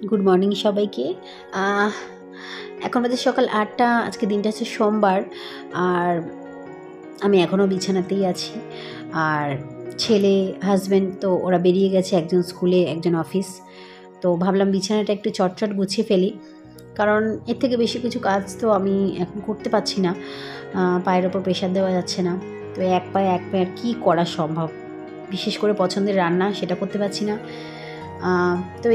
Good morning সবাইকে। এখন বাজে সকাল 8টা। আজকে দিনটা হচ্ছে সোমবার, আর আমি এখনও বিছানাতেই আছি। আর ছেলে হাজব্যান্ড তো ওরা বেরিয়ে গেছে, একজন স্কুলে একজন অফিস। তো ভাবলাম বিছানাটা একটু চটচট গুছিয়ে ফেলি, কারণ এর থেকে বেশি কিছু কাজ তো আমি এখন করতে পারছি না, পায়ের ওপর প্রেশার দেওয়া যাচ্ছে না। তো এক পায়ে আর কী করা সম্ভব, বিশেষ করে পছন্দের রান্না সেটা করতে পারছি না। তো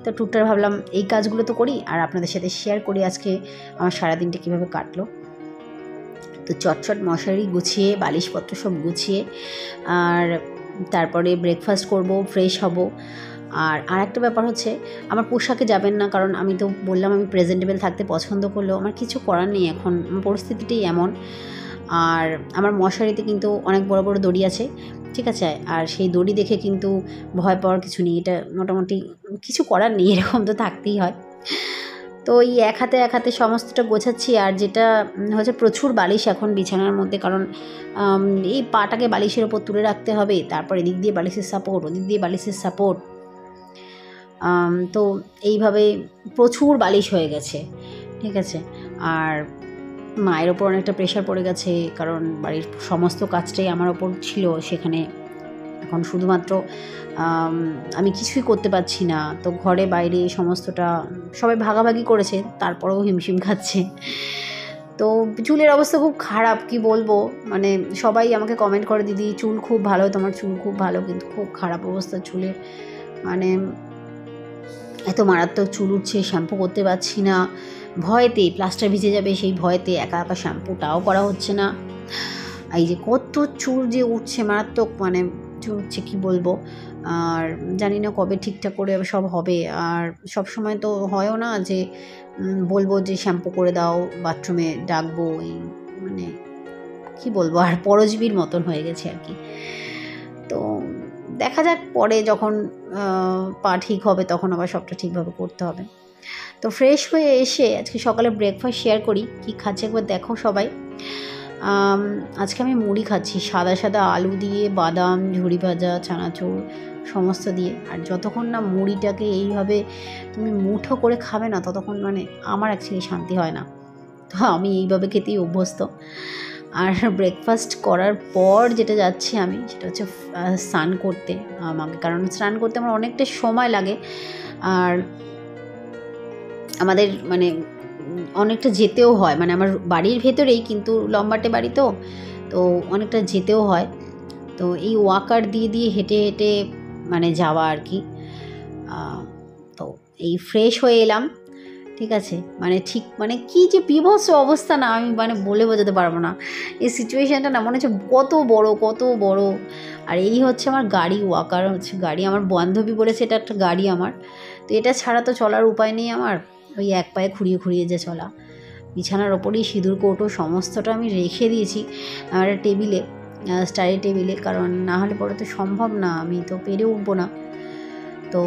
তো টুকটাক ভাবলাম এই কাজগুলো তো করি, আর আপনাদের সাথে শেয়ার করি আজকে আমার সারাদিনটা কীভাবে কাটলো। তো চটচট মশারি গুছিয়ে, বালিশপত্র সব গুছিয়ে, আর তারপরে ব্রেকফাস্ট করব, ফ্রেশ হব। আর একটা ব্যাপার হচ্ছে, আমার পোশাকে যাবেন না, কারণ আমি তো বললাম আমি প্রেজেন্টেবল থাকতে পছন্দ করলেও আমার কিছু করার নেই, এখন পরিস্থিতিটাই এমন। আর আমার মশারিতে কিন্তু অনেক বড় বড় দড়ি আছে, ঠিক আছে, আর সেই দড়ি দেখে কিন্তু ভয় পাওয়ার কিছু নেই, এটা মোটামুটি কিছু করার নেই, এরকম তো থাকতেই হয়। তো এই এক হাতে সমস্তটা গোছাচ্ছি। আর যেটা হচ্ছে, প্রচুর বালিশ এখন বিছানার মধ্যে, কারণ এই পাটাকে বালিশের ওপর তুলে রাখতে হবে, তারপর এদিক দিয়ে বালিশের সাপোর্ট, ওদিক দিয়ে বালিশের সাপোর্ট। তো এইভাবে প্রচুর বালিশ হয়ে গেছে, ঠিক আছে। আর মায়ের ওপর অনেকটা প্রেশার পড়ে গেছে, কারণ বাড়ির সমস্ত কাজটাই আমার ওপর ছিল সেখানে। এখন শুধুমাত্র আমি কিছুই করতে পারছি না, তো ঘরে বাইরে সমস্তটা সবাই ভাগাভাগি করেছে, তারপরেও হিমশিম খাচ্ছে। তো চুলের অবস্থা খুব খারাপ, কি বলবো, মানে সবাই আমাকে কমেন্ট করে, দিদি চুল খুব ভালো, তোমার চুল খুব ভালো, কিন্তু খুব খারাপ অবস্থা চুলের, মানে এত মারাত্মক চুল উঠছে, শ্যাম্পু করতে পারছি না, ভয়েতে প্লাস্টার ভিজে যাবে সেই ভয়েতে একা শ্যাম্পুটাও করা হচ্ছে না। এই যে কত চুল যে উঠছে মারাত্মক, মানে চুল উঠছে কী বলবো। আর জানি না কবে ঠিকঠাক করে সব হবে। আর সব সময় তো হয়ও না যে বলবো যে শ্যাম্পু করে দাও, বাথরুমে ডাকবো, এই মানে কী বলবো, আর পরজীবীর মতন হয়ে গেছে আর কি। তো দেখা যাক, পরে যখন পা ঠিক হবে তখন আবার সবটা ঠিকভাবে করতে হবে। তো ফ্রেশ হয়ে এসে আজকে সকালে ব্রেকফাস্ট শেয়ার করি, কি খাচ্ছে একবার দেখো সবাই। আজকে আমি মুড়ি খাচ্ছি, সাদা আলু দিয়ে, বাদাম, ঝুড়ি ভাজা, চানাচুর সমস্ত দিয়ে। আর যতক্ষণ না মুড়িটাকে এইভাবে তুমি মুঠো করে খাবে না, ততক্ষণ মানে আমার অ্যাকচুয়ালি শান্তি হয় না। তো আমি এইভাবে খেতেই অভ্যস্ত। আর ব্রেকফাস্ট করার পর যেটা যাচ্ছি আমি, সেটা হচ্ছে স্নান করতে আমাকে, কারণ স্নান করতে আমার অনেকটা সময় লাগে। আর আমাদের মানে অনেকটা যেতেও হয়, মানে আমার বাড়ির ভেতরেই, কিন্তু লম্বাটে বাড়ি তো অনেকটা যেতেও হয়। তো এই ওয়াকার দিয়ে হেঁটে মানে যাওয়া আর কি। তো এই ফ্রেশ হয়ে এলাম, ঠিক আছে, মানে কী যে বিভৎস অবস্থা না, আমি মানে বলে বোঝাতে পারবো না। এই সিচুয়েশানটা না মনে হচ্ছে কত বড়। আর এই হচ্ছে আমার গাড়ি, ওয়াকার হচ্ছে গাড়ি, আমার বান্ধবী বলেছে এটা একটা গাড়ি আমার। তো এটা ছাড়া তো চলার উপায় নেই আমার, ওই এক পায়ে খুঁড়িয়ে যে চলা। বিছানার ওপরেই সিঁদুর কৌটো সমস্তটা আমি রেখে দিয়েছি আমার টেবিলে, স্টাডি টেবিলে, কারণ না হলে পরে তো সম্ভব না, আমি তো পেরে উঠবো না। তো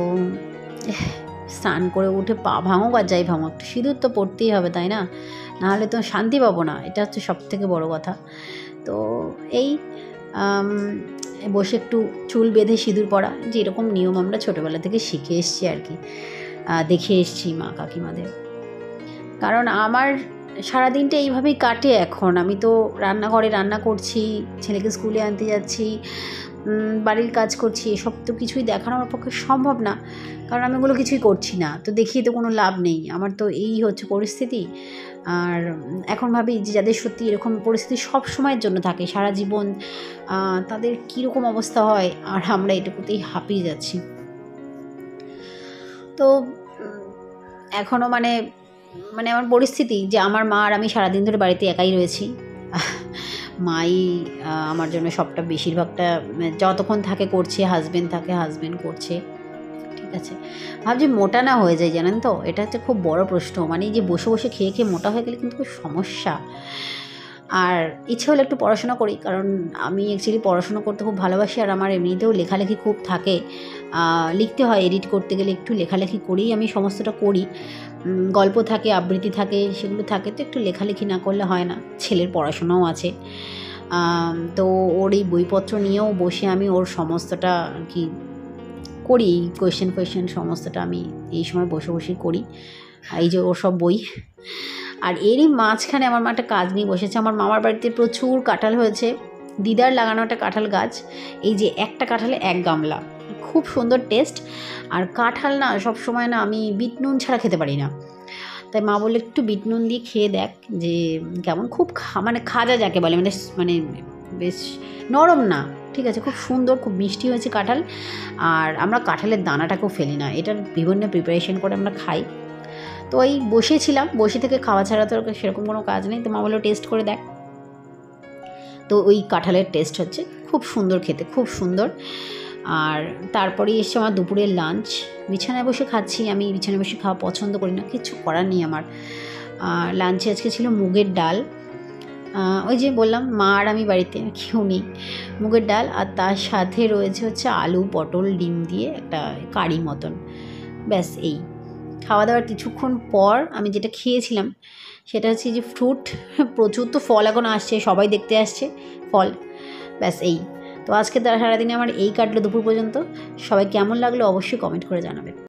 স্নান করে উঠে পা ভাঙুক আর যাই ভাঙুক, একটু সিঁদুর তো পড়তেই হবে, তাই না? নাহলে তো শান্তি পাবো না, এটা হচ্ছে সবথেকে বড় কথা। তো এই বসে একটু চুল বেঁধে সিঁদুর পরা, যেরকম নিয়ম আমরা ছোটোবেলা থেকে শিখে এসছি আর কি, দেখে এসছি মা কাকিমাদের। কারণ আমার সারাদিনটা এইভাবেই কাটে এখন। আমি তো রান্নাঘরে রান্না করছি, ছেলেকে স্কুলে আনতে যাচ্ছি, বাড়ির কাজ করছি, এসব তো কিছুই দেখানো আমার পক্ষে সম্ভব না, কারণ আমি ওগুলো কিছুই করছি না, তো দেখিয়ে তো কোনো লাভ নেই। আমার তো এই হচ্ছে পরিস্থিতি। আর এখন ভাবি যে যাদের সত্যি এরকম পরিস্থিতি সব সময়ের জন্য থাকে, সারা জীবন, তাদের কীরকম অবস্থা হয়, আর আমরা এটুকুতেই হাঁপিয়ে যাচ্ছি। তো এখনও মানে আমার পরিস্থিতি যে আমার মা আর আমি সারাদিন ধরে বাড়িতে একাই রয়েছি। মাই আমার জন্য সবটা, বেশিরভাগটা যতক্ষণ থাকে করছে, হাজব্যান্ড করছে, ঠিক আছে। ভাবছি মোটা না হয়ে যায়, জানেন তো, এটা হচ্ছে খুব বড় প্রশ্ন। মানে এই যে বসে খেয়ে মোটা হয়ে গেলে কিন্তু খুব সমস্যা। আর ইচ্ছে হলে একটু পড়াশোনা করি, কারণ আমি অ্যাকচুয়ালি পড়াশোনা করতে খুব ভালোবাসি, আর আমার এমনিতেও লেখালেখি খুব থাকে, লিখতে হয়, এডিট করতে গেলে একটু লেখালেখি করেই আমি সমস্তটা করি। গল্প থাকে, আবৃত্তি থাকে, সেগুলো থাকে, তো একটু লেখালেখি না করলে হয় না। ছেলের পড়াশোনাও আছে, তো ওর এই বইপত্র নিয়েও বসে আমি ওর সমস্তটা আর কি করি কোয়েশ্চেন সমস্তটা আমি এই সময় বসে বসেই করি। এই যে ওর সব বই। আর এরই মাঝখানে আমার মা একটা কাজ নিয়ে বসেছে। আমার মামার বাড়িতে প্রচুর কাঁঠাল হয়েছে, দিদার লাগানো একটা কাঁঠাল গাছ। এই যে একটা কাঁঠালে 1 গামলা, খুব সুন্দর টেস্ট। আর কাঁঠাল না সবসময় না আমি বিট নুন ছাড়া খেতে পারি না, তাই মা বললো একটু বিট নুন দিয়ে খেয়ে দেখ যে কেমন। খুব মানে খাজা যাকে বলে, মানে বেশ নরম না, ঠিক আছে, খুব সুন্দর, খুব মিষ্টি হয়েছে কাঁঠাল। আর আমরা কাঁঠালের দানাটাকেও ফেলি না, এটার বিভিন্ন প্রিপারেশন করে আমরা খাই। তো এই বসেছিলাম, বসে থেকে খাওয়া ছাড়া তো সেরকম কোনো কাজ নেই। তো মা বললো টেস্ট করে দেখ। তো ওই কাঁঠালের টেস্ট হচ্ছে খুব সুন্দর খেতে, খুব সুন্দর। আর তারপরে এসছে আমার দুপুরের লাঞ্চ। বিছানায় বসে খাচ্ছি, আমি বিছানায় বসে খাওয়া পছন্দ করি না, কিছু করার নেই আমার। লাঞ্চে আজকে ছিল মুগের ডাল, ওই যে বললাম মা আর আমি বাড়িতে, কেউ নেই। মুগের ডাল আর তার সাথে রয়েছে হচ্ছে আলু পটল ডিম দিয়ে একটা কারি মতন, ব্যাস। এই খাওয়া দাওয়ার কিছুক্ষণ পর আমি যেটা খেয়েছিলাম সেটা হচ্ছে যে ফ্রুট, প্রচুর তো ফল এখন আসছে, সবাই দেখতে আসছে ফল, ব্যাস। এই তো আজকে সারাদিনে আমার এই কাটলো দুপুর পর্যন্ত। সবাই কেমন লাগলো অবশ্যই কমেন্ট করে জানাবেন।